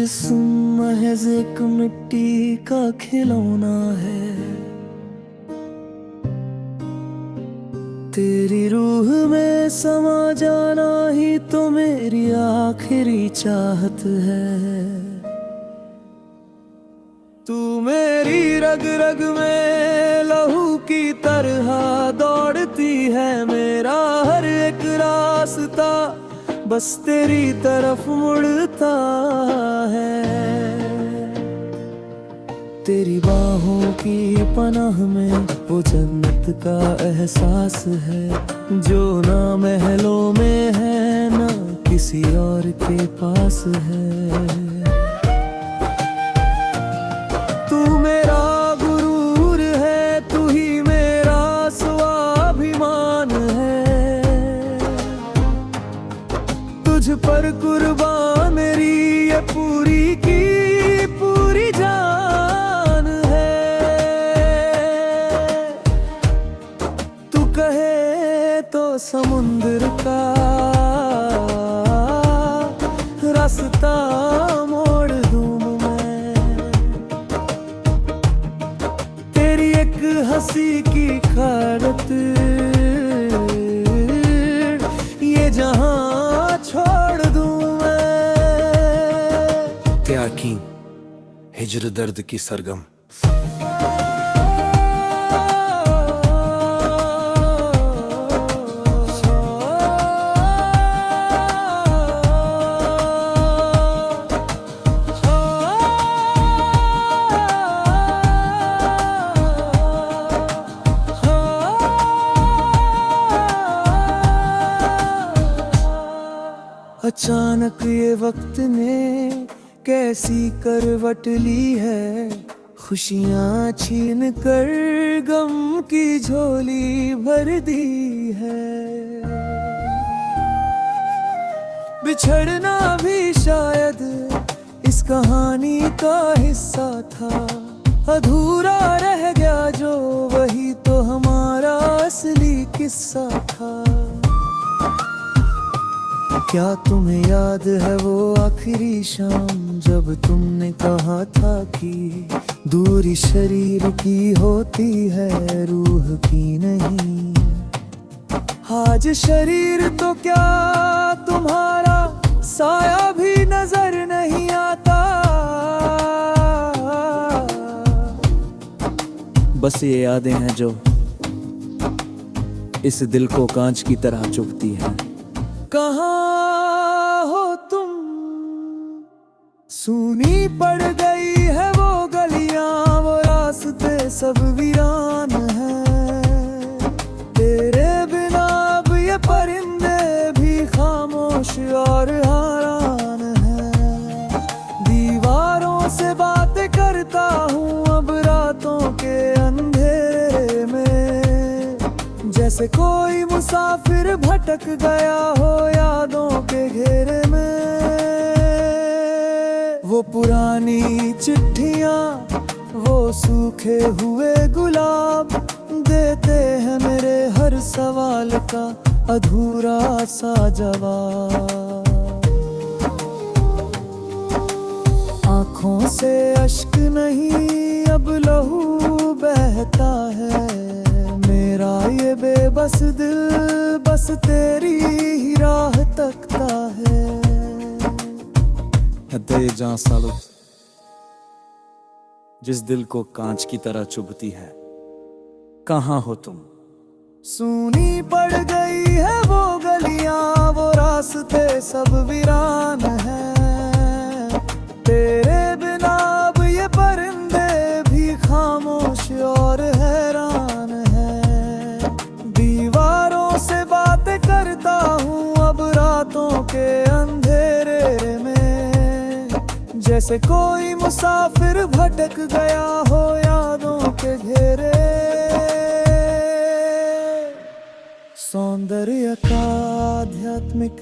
जिस्म महज एक मिट्टी का खिलौना है। तेरी रूह में समा जाना ही तो मेरी आखिरी चाहत है। तू मेरी रग रग में लहू की तरह दौड़ती है। मेरा हर एक रास्ता बस तेरी तरफ मुड़ता है। तेरी बाहों की पनाह में वो जन्नत का एहसास है, जो ना महलों में है ना किसी और के पास है। तू मेरा गुरूर है, तू ही मेरा स्वाभिमान है। तुझ पर कुर्बान मेरी ये पूरी की पूरी जान है। तू कहे तो समुंदर का रास्ता मोड़ दूं मैं। तेरी एक हंसी की खातिर ये जहां छोड़ दूं मैं। क्या की हिज्र दर्द की सरगम। अचानक ये वक्त ने कैसी करवट ली है। खुशियां छीन कर गम की झोली भर दी है। बिछड़ना भी शायद इस कहानी का हिस्सा था। अधूरा रह गया जो वही तो हमारा असली किस्सा था। क्या तुम्हें याद है वो आखिरी शाम जब तुमने कहा था कि दूरी शरीर की होती है रूह की नहीं। आज शरीर तो क्या तुम्हारा साया भी नजर नहीं आता। बस ये यादें हैं जो इस दिल को कांच की तरह चुभती है। कहाँ हो तुम, सूनी पड़ गई है वो गलियां, वो रास्ते सब वीरान है। तेरे बिना अब ये परिंदे भी खामोश और हैरान है। दीवारों से बातें करता हूँ अब रातों के अंधेरे में, जैसे कोई मुसाफिर भटक गया हो यादों के घेरे में। वो पुरानी चिट्ठियां, वो सूखे हुए गुलाब देते हैं मेरे हर सवाल का अधूरा सा जवाब। आँखों से अश्क नहीं अब लहू बहता है। मेरा ये बेबस दिल बस तेरी ही राह तकता है। हदे जां सालो, जिस दिल को कांच की तरह चुभती है, कहाँ हो तुम। सूनी पड़ गई है वो गलियां, वो रास्ते सब वीरान है। तेरे बिना अब ये परिंदे भी खामोश और हैरान है। दीवारों से बातें करता हूँ अब रातों के अंधेरे में, जैसे कोई मुसाफिर भटक गया हो यादों के घेरे। सौंदर्य का आध्यात्मिक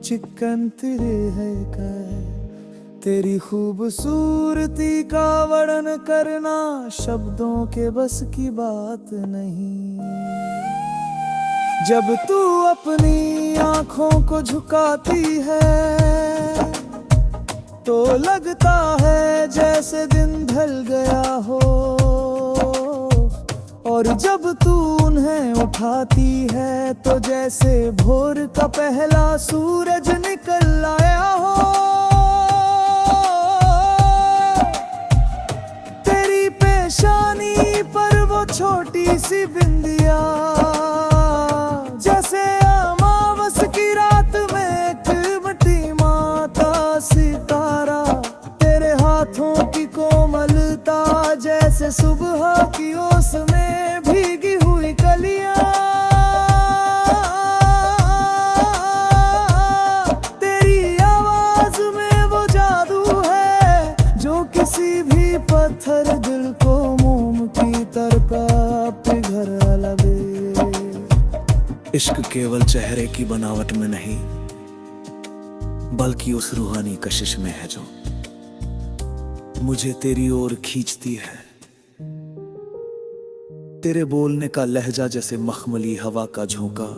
चिकन तेरे है कर, तेरी खूबसूरती का वर्णन करना शब्दों के बस की बात नहीं। जब तू अपनी आंखों को झुकाती है तो लगता है जैसे दिन ढल गया हो, और जब तू उन्हें उठाती है तो जैसे भोर का पहला सूरज निकल आया हो। तेरी पेशानी पर वो छोटी सी बिंदिया, जैसे अमावस की रात में एक मिट्टी माता सितारा। तेरे हाथों की कोमलता जैसे सुबह की ओस में भीगी हुई कलियां। तेरी आवाज में वो जादू है जो किसी भी पत्थर दिल को मोम की तरह पिघला लगे। इश्क केवल चेहरे की बनावट में नहीं, बल्कि उस रूहानी कशिश में है जो मुझे तेरी ओर खींचती है। तेरे बोलने का लहजा जैसे मखमली हवा का झोंका,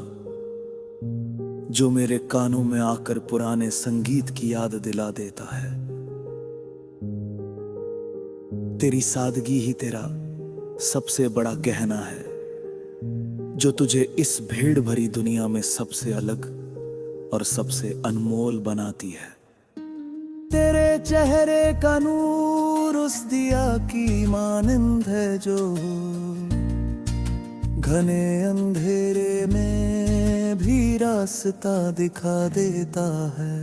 जो मेरे कानों में आकर पुराने संगीत की याद दिला देता है। तेरी सादगी ही तेरा सबसे बड़ा गहना है, जो तुझे इस भीड़ भरी दुनिया में सबसे अलग और सबसे अनमोल बनाती है। तेरे चेहरे का नूर उस दिया की मानंद है जो घने अंधेरे में भी रास्ता दिखा देता है।